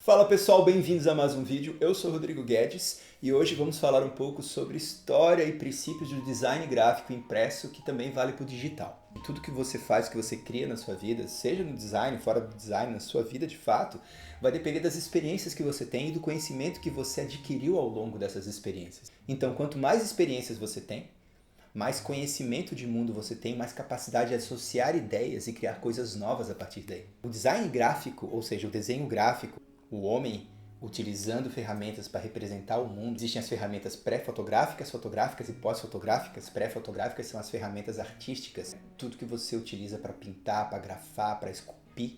Fala pessoal, bem-vindos a mais um vídeo. Eu sou o Rodrigo Guedes e hoje vamos falar um pouco sobre história e princípios do design gráfico impresso, que também vale para o digital. Tudo que você faz, que você cria na sua vida, seja no design, fora do design, na sua vida de fato, vai depender das experiências que você tem e do conhecimento que você adquiriu ao longo dessas experiências. Então, quanto mais experiências você tem, mais conhecimento de mundo você tem, mais capacidade de associar ideias e criar coisas novas a partir daí. O design gráfico, ou seja, o desenho gráfico, o homem utilizando ferramentas para representar o mundo. Existem as ferramentas pré-fotográficas, fotográficas e pós-fotográficas. Pré-fotográficas são as ferramentas artísticas. Tudo que você utiliza para pintar, para grafar, para esculpir,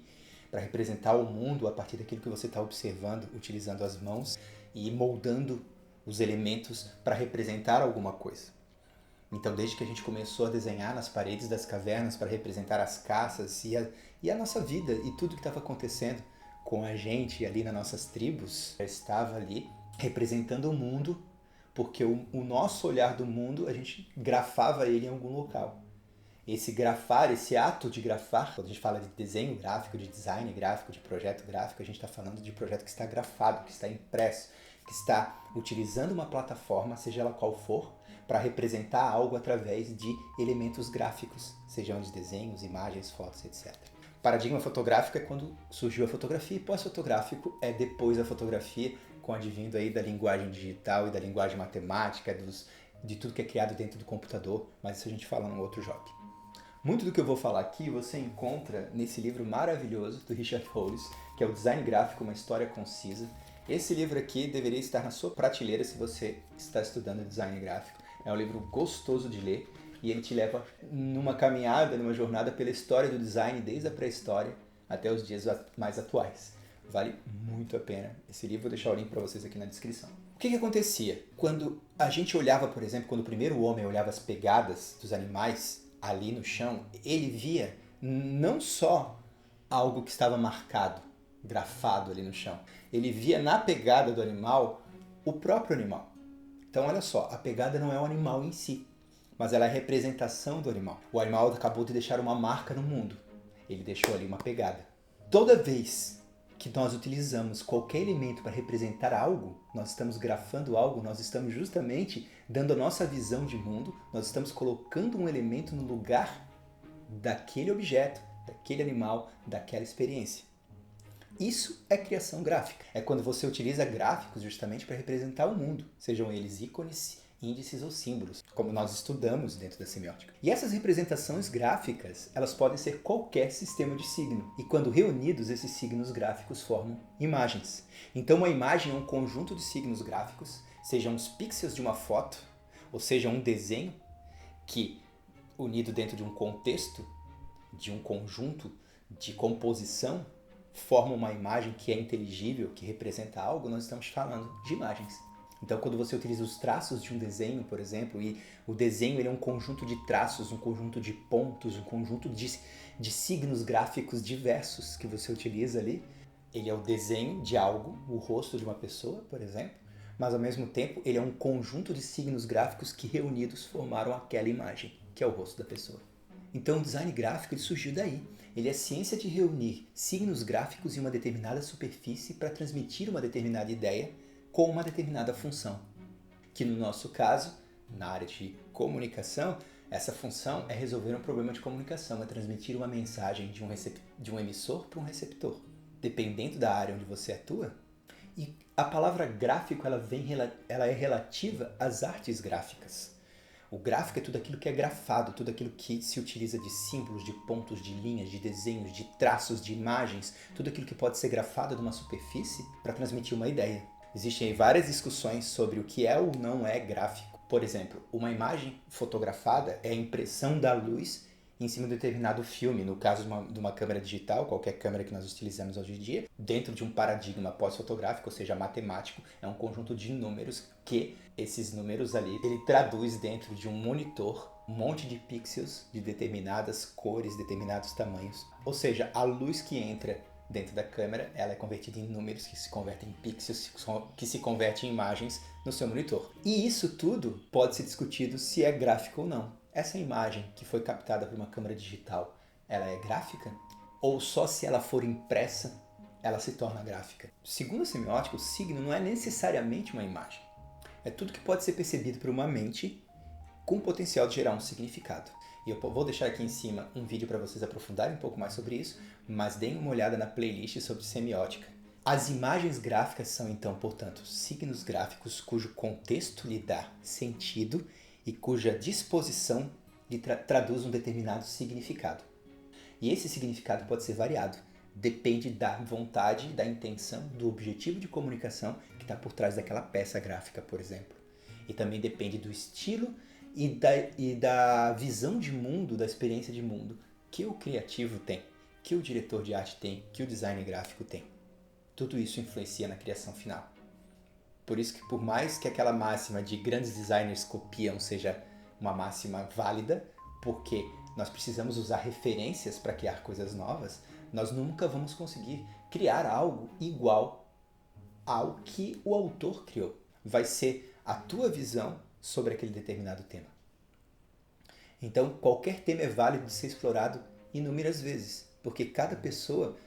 para representar o mundo a partir daquilo que você está observando, utilizando as mãos e moldando os elementos para representar alguma coisa. Então, desde que a gente começou a desenhar nas paredes das cavernas para representar as caças e a nossa vida e tudo que estava acontecendo com a gente ali nas nossas tribos, estava ali representando o mundo, porque o nosso olhar do mundo, a gente grafava ele em algum local. Esse grafar, esse ato de grafar, quando a gente fala de desenho gráfico, de design gráfico, de projeto gráfico, a gente está falando de projeto que está grafado, que está impresso, que está utilizando uma plataforma, seja ela qual for, para representar algo através de elementos gráficos, sejam de desenhos, imagens, fotos, etc. Paradigma fotográfico é quando surgiu a fotografia, e pós-fotográfico é depois da fotografia, com o advindo aí da linguagem digital e da linguagem matemática, de tudo que é criado dentro do computador, mas isso a gente fala num outro jogo. Muito do que eu vou falar aqui você encontra nesse livro maravilhoso do Richard Hollis, que é o Design Gráfico, uma história concisa. Esse livro aqui deveria estar na sua prateleira se você está estudando design gráfico. É um livro gostoso de ler e ele te leva numa caminhada, numa jornada pela história do design, desde a pré-história até os dias mais atuais. Vale muito a pena. Esse livro, vou deixar o link para vocês aqui na descrição. O que acontecia? Quando a gente olhava, por exemplo, quando o primeiro homem olhava as pegadas dos animais ali no chão, ele via não só algo que estava marcado, grafado ali no chão. Ele via na pegada do animal o próprio animal. Então, olha só, a pegada não é o animal em si, mas ela é a representação do animal. O animal acabou de deixar uma marca no mundo. Ele deixou ali uma pegada. Toda vez que nós utilizamos qualquer elemento para representar algo, nós estamos grafando algo, nós estamos justamente dando a nossa visão de mundo, nós estamos colocando um elemento no lugar daquele objeto, daquele animal, daquela experiência. Isso é criação gráfica. É quando você utiliza gráficos justamente para representar o mundo, sejam eles ícones, índices ou símbolos, como nós estudamos dentro da semiótica. E essas representações gráficas, elas podem ser qualquer sistema de signo. E quando reunidos, esses signos gráficos formam imagens. Então uma imagem é um conjunto de signos gráficos, sejam os pixels de uma foto, ou seja, um desenho que, unido dentro de um contexto, de um conjunto de composição, forma uma imagem que é inteligível, que representa algo, nós estamos falando de imagens. Então, quando você utiliza os traços de um desenho, por exemplo, e o desenho ele é um conjunto de traços, um conjunto de pontos, um conjunto de signos gráficos diversos que você utiliza ali, ele é o desenho de algo, o rosto de uma pessoa, por exemplo, mas ao mesmo tempo ele é um conjunto de signos gráficos que reunidos formaram aquela imagem, que é o rosto da pessoa. Então o design gráfico ele surgiu daí. Ele é a ciência de reunir signos gráficos em uma determinada superfície para transmitir uma determinada ideia com uma determinada função. Que no nosso caso, na área de comunicação, essa função é resolver um problema de comunicação, é transmitir uma mensagem de um emissor para um receptor. Dependendo da área onde você atua, e a palavra gráfico ela é relativa às artes gráficas. O gráfico é tudo aquilo que é grafado, tudo aquilo que se utiliza de símbolos, de pontos, de linhas, de desenhos, de traços, de imagens, tudo aquilo que pode ser grafado numa superfície para transmitir uma ideia. Existem várias discussões sobre o que é ou não é gráfico. Por exemplo, uma imagem fotografada é a impressão da luz em cima de um determinado filme, no caso de uma câmera digital, qualquer câmera que nós utilizamos hoje em dia, dentro de um paradigma pós-fotográfico, ou seja, matemático, é um conjunto de números que esses números ali, ele traduz dentro de um monitor um monte de pixels de determinadas cores, determinados tamanhos. Ou seja, a luz que entra dentro da câmera, ela é convertida em números que se convertem em pixels, que se convertem em imagens no seu monitor. E isso tudo pode ser discutido se é gráfico ou não. Essa imagem que foi captada por uma câmera digital, ela é gráfica? Ou só se ela for impressa ela se torna gráfica. Segundo a semiótica, o signo não é necessariamente uma imagem. É tudo que pode ser percebido por uma mente com o potencial de gerar um significado. E eu vou deixar aqui em cima um vídeo para vocês aprofundarem um pouco mais sobre isso, mas deem uma olhada na playlist sobre semiótica. As imagens gráficas são, então, portanto, signos gráficos cujo contexto lhe dá sentido e cuja disposição lhe traduz um determinado significado. E esse significado pode ser variado, depende da vontade, da intenção, do objetivo de comunicação que está por trás daquela peça gráfica, por exemplo. E também depende do estilo e da visão de mundo, da experiência de mundo que o criativo tem, que o diretor de arte tem, que o design gráfico tem. Tudo isso influencia na criação final. Por isso que por mais que aquela máxima de grandes designers copiam seja uma máxima válida, porque nós precisamos usar referências para criar coisas novas, nós nunca vamos conseguir criar algo igual ao que o autor criou. Vai ser a tua visão sobre aquele determinado tema. Então, qualquer tema é válido de ser explorado inúmeras vezes, porque cada pessoa,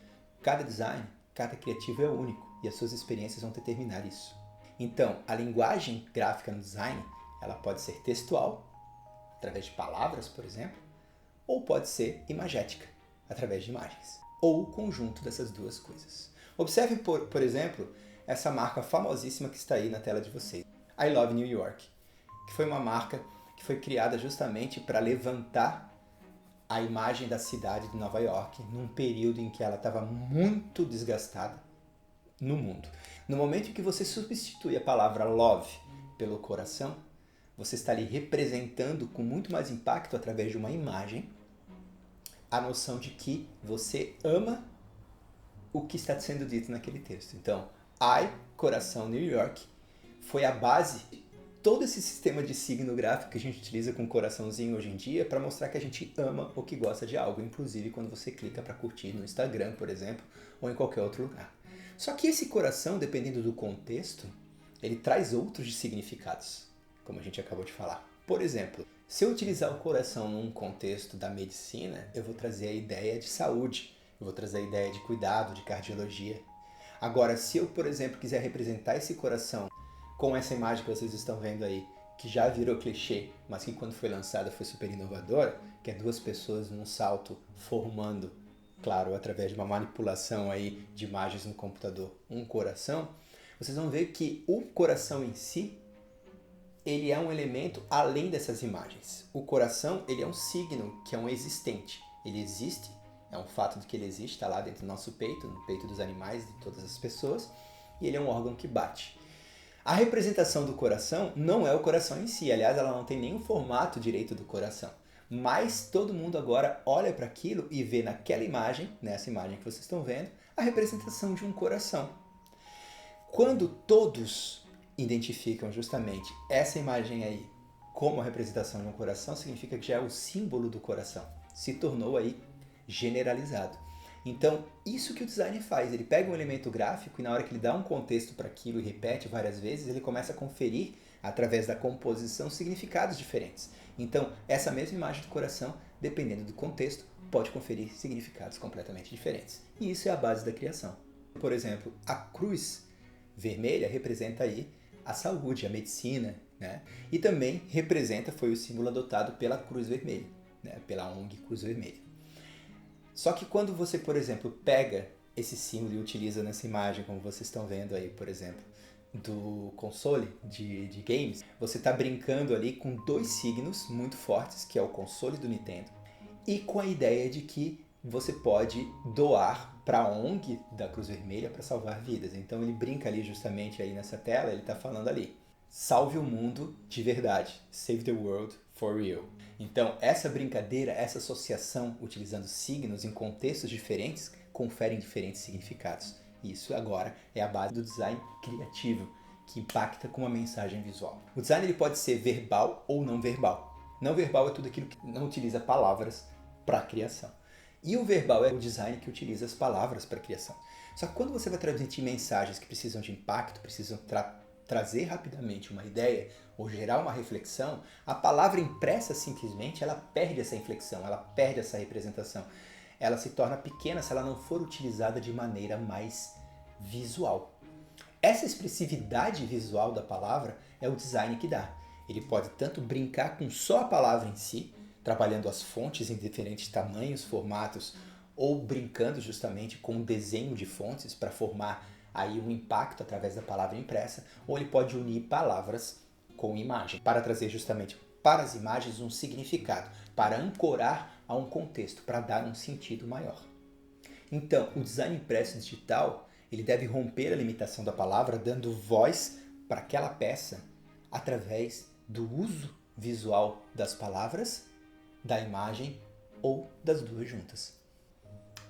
cada design, cada criativo é único e as suas experiências vão determinar isso. Então, a linguagem gráfica no design, ela pode ser textual, através de palavras, por exemplo, ou pode ser imagética, através de imagens, ou o conjunto dessas duas coisas. Observe, por exemplo, essa marca famosíssima que está aí na tela de vocês, I Love New York, que foi uma marca que foi criada justamente para levantar a imagem da cidade de Nova York num período em que ela estava muito desgastada no mundo. No momento em que você substitui a palavra love pelo coração, você está ali representando com muito mais impacto através de uma imagem a noção de que você ama o que está sendo dito naquele texto. Então, I, coração New York, foi a base todo esse sistema de signo gráfico que a gente utiliza com coraçãozinho hoje em dia para mostrar que a gente ama ou que gosta de algo, inclusive quando você clica para curtir no Instagram, por exemplo, ou em qualquer outro lugar. Só que esse coração, dependendo do contexto, ele traz outros significados, como a gente acabou de falar. Por exemplo, se eu utilizar o coração num contexto da medicina, eu vou trazer a ideia de saúde, eu vou trazer a ideia de cuidado, de cardiologia. Agora, se eu, por exemplo, quiser representar esse coração com essa imagem que vocês estão vendo aí, que já virou clichê, mas que quando foi lançada foi super inovadora, que é duas pessoas num salto formando, claro, através de uma manipulação aí de imagens no computador, um coração, vocês vão ver que o coração em si, ele é um elemento além dessas imagens. O coração, ele é um signo, que é um existente. Ele existe, é um fato de que ele existe, está lá dentro do nosso peito, no peito dos animais, de todas as pessoas, e ele é um órgão que bate. A representação do coração não é o coração em si, aliás, ela não tem nenhum formato direito do coração. Mas todo mundo agora olha para aquilo e vê naquela imagem, nessa imagem que vocês estão vendo, a representação de um coração. Quando todos identificam justamente essa imagem aí como a representação de um coração, significa que já é o símbolo do coração. Se tornou aí generalizado. Então, isso que o designer faz, ele pega um elemento gráfico e na hora que ele dá um contexto para aquilo e repete várias vezes, ele começa a conferir, através da composição, significados diferentes. Então, essa mesma imagem do coração, dependendo do contexto, pode conferir significados completamente diferentes. E isso é a base da criação. Por exemplo, a cruz vermelha representa aí a saúde, a medicina, né? E também representa, foi o símbolo adotado pela Cruz Vermelha, né? Pela ONG Cruz Vermelha. Só que quando você, por exemplo, pega esse símbolo e utiliza nessa imagem, como vocês estão vendo aí, por exemplo, do console de games, você está brincando ali com dois signos muito fortes, que é o console do Nintendo, e com a ideia de que você pode doar para a ONG da Cruz Vermelha para salvar vidas. Então ele brinca ali justamente aí nessa tela, ele está falando ali, salve o mundo de verdade, save the world for real. Então essa brincadeira, essa associação utilizando signos em contextos diferentes, conferem diferentes significados. Isso agora é a base do design criativo, que impacta com uma mensagem visual. O design ele pode ser verbal ou não verbal. Não verbal é tudo aquilo que não utiliza palavras para a criação. E o verbal é o design que utiliza as palavras para a criação. Só que quando você vai transmitir mensagens que precisam de impacto, precisam trazer rapidamente uma ideia ou gerar uma reflexão, a palavra impressa simplesmente ela perde essa inflexão, ela perde essa representação. ela se torna pequena se ela não for utilizada de maneira mais visual. Essa expressividade visual da palavra é o design que dá. Ele pode tanto brincar com só a palavra em si, trabalhando as fontes em diferentes tamanhos, formatos, ou brincando justamente com o desenho de fontes para formar aí um impacto através da palavra impressa, ou ele pode unir palavras com imagem, para trazer justamente para as imagens um significado, para ancorar a um contexto, para dar um sentido maior. Então, o design impresso digital, ele deve romper a limitação da palavra, dando voz para aquela peça através do uso visual das palavras, da imagem ou das duas juntas.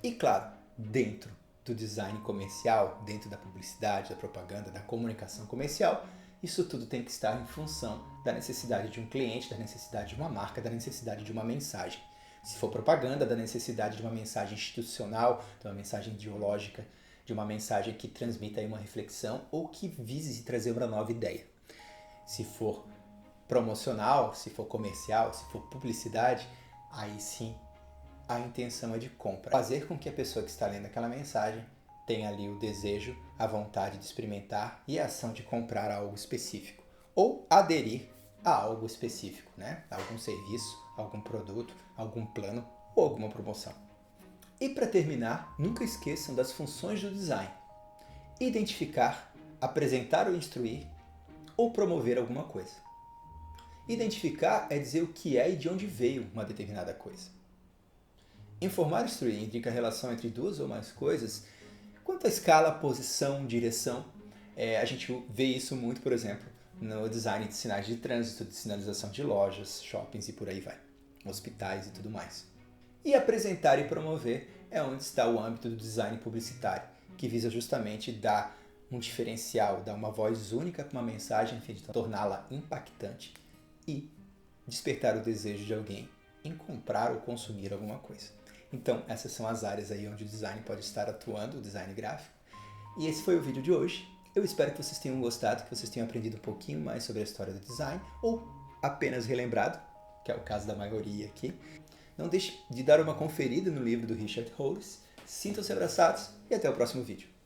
E claro, dentro do design comercial, dentro da publicidade, da propaganda, da comunicação comercial, isso tudo tem que estar em função da necessidade de um cliente, da necessidade de uma marca, da necessidade de uma mensagem. Se for propaganda, da necessidade de uma mensagem institucional, de uma mensagem ideológica, de uma mensagem que transmita aí uma reflexão ou que vise trazer uma nova ideia. Se for promocional, se for comercial, se for publicidade, aí sim a intenção é de compra. Fazer com que a pessoa que está lendo aquela mensagem tenha ali o desejo, a vontade de experimentar e a ação de comprar algo específico. Ou aderir a algo específico, né? Algum serviço, algum produto, algum plano ou alguma promoção. E para terminar, nunca esqueçam das funções do design. Identificar, apresentar ou instruir, ou promover alguma coisa. Identificar é dizer o que é e de onde veio uma determinada coisa. Informar e instruir indica a relação entre duas ou mais coisas. Quanto à escala, posição, direção, a gente vê isso muito, por exemplo, no design de sinais de trânsito, de sinalização de lojas, shoppings e por aí vai, hospitais e tudo mais. E apresentar e promover é onde está o âmbito do design publicitário, que visa justamente dar um diferencial, dar uma voz única para uma mensagem a fim de torná-la impactante e despertar o desejo de alguém em comprar ou consumir alguma coisa. Então, essas são as áreas aí onde o design pode estar atuando, o design gráfico. E esse foi o vídeo de hoje. Eu espero que vocês tenham gostado, que vocês tenham aprendido um pouquinho mais sobre a história do design, ou apenas relembrado, que é o caso da maioria aqui. Não deixe de dar uma conferida no livro do Richard Hollis. Sintam-se abraçados e até o próximo vídeo.